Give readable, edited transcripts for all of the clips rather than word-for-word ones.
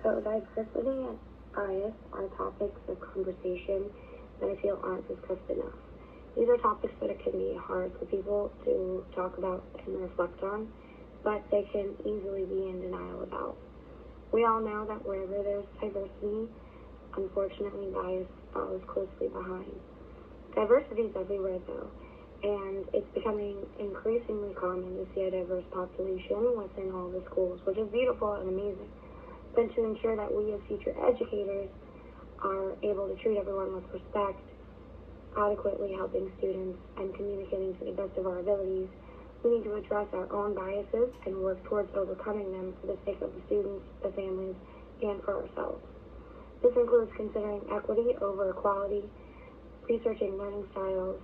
So diversity and bias are topics of conversation that I feel aren't discussed enough. These are topics that it can be hard for people to talk about and reflect on, but they can easily be in denial about. We all know that wherever there's diversity, unfortunately bias follows closely behind. Diversity is everywhere though, and it's becoming increasingly common to see a diverse population within all the schools, which is beautiful and amazing. But to ensure that we as future educators are able to treat everyone with respect, adequately helping students, and communicating to the best of our abilities, we need to address our own biases and work towards overcoming them for the sake of the students, the families, and for ourselves. This includes considering equity over equality, researching learning styles,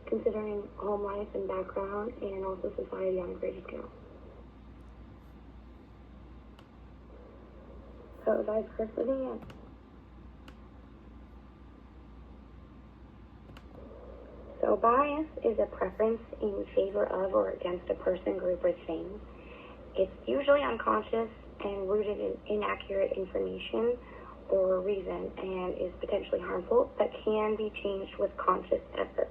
considering home life and background, and also society on a greater scale. So diversity and So bias is a preference in favor of or against a person, group, or thing. It's usually unconscious and rooted in inaccurate information or reason and is potentially harmful, but can be changed with conscious effort.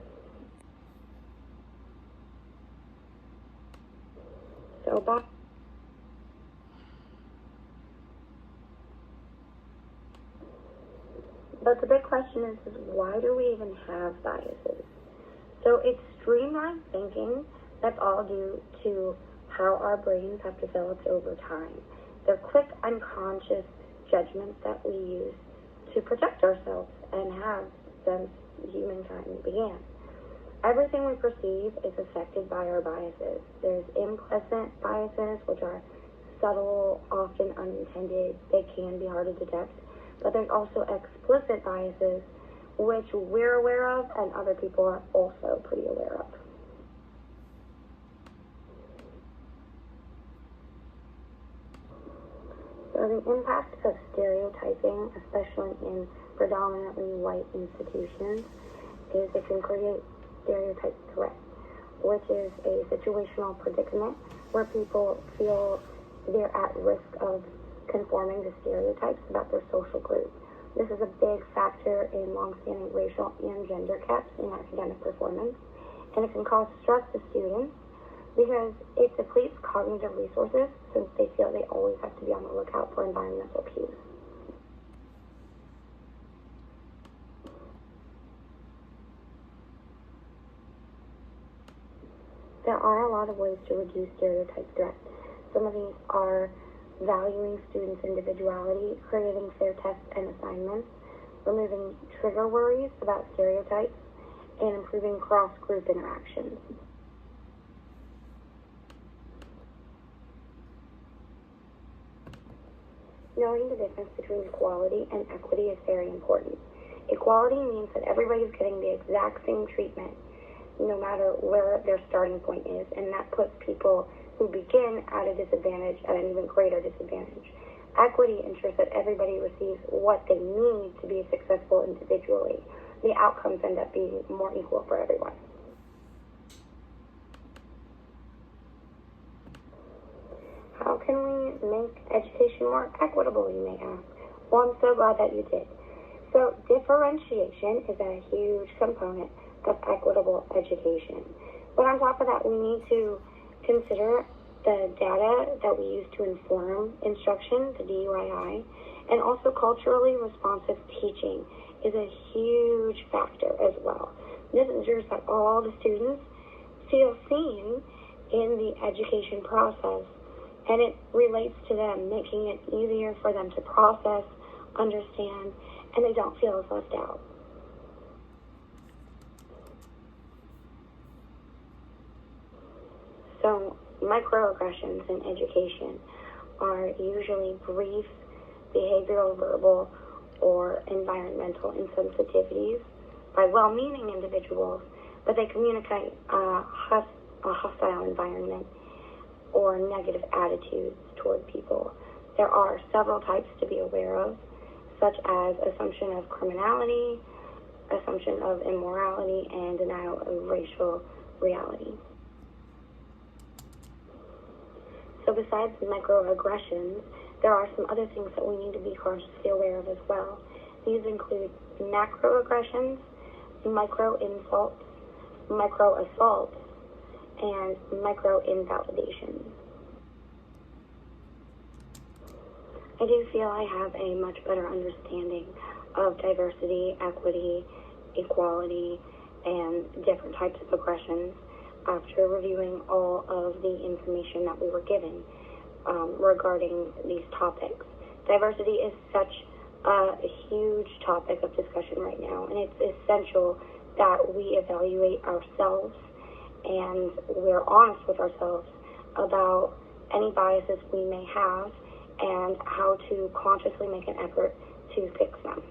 But the big question is why do we even have biases? So it's streamlined thinking that's all due to how our brains have developed over time. They're quick, unconscious judgments that we use to protect ourselves and have since humankind began. Everything we perceive is affected by our biases. There's implicit biases, which are subtle, often unintended. They can be hard to detect. But there's also explicit biases, which we're aware of and other people are also pretty aware of. So the impact of stereotyping, especially in predominantly white institutions, is it can create stereotype threat, which is a situational predicament where people feel they're at risk of conforming to stereotypes about their social group. This is a big factor in long-standing racial and gender gaps in academic performance, and it can cause stress to students because it depletes cognitive resources since they feel they always have to be on the lookout for environmental cues. There are a lot of ways to reduce stereotype threat. Some of these are valuing students' individuality, creating fair tests and assignments, removing trigger worries about stereotypes, and improving cross-group interactions. Knowing the difference between equality and equity is very important. Equality means that everybody's getting the exact same treatment, no matter where their starting point is, and that puts people who begin at a disadvantage at an even greater disadvantage. Equity ensures that everybody receives what they need to be successful individually. The outcomes end up being more equal for everyone. How can we make education more equitable, you may ask? Well, I'm so glad that you did. So differentiation is a huge component of equitable education. But on top of that, we need to consider the data that we use to inform instruction, the DUII, and also culturally responsive teaching is a huge factor as well. This ensures that all the students feel seen in the education process, and it relates to them, making it easier for them to process, understand, and they don't feel as left out. So microaggressions in education are usually brief behavioral, verbal, or environmental insensitivities by well-meaning individuals, but they communicate a hostile environment or negative attitudes toward people. There are several types to be aware of, such as assumption of criminality, assumption of immorality, and denial of racial reality. So besides microaggressions, there are some other things that we need to be consciously aware of as well. These include macroaggressions, micro-insults, micro-assaults, and micro-invalidations. I do feel I have a much better understanding of diversity, equity, equality, and different types of aggressions after reviewing all of the information that we were given regarding these topics. Diversity is such a huge topic of discussion right now, and it's essential that we evaluate ourselves and we're honest with ourselves about any biases we may have and how to consciously make an effort to fix them.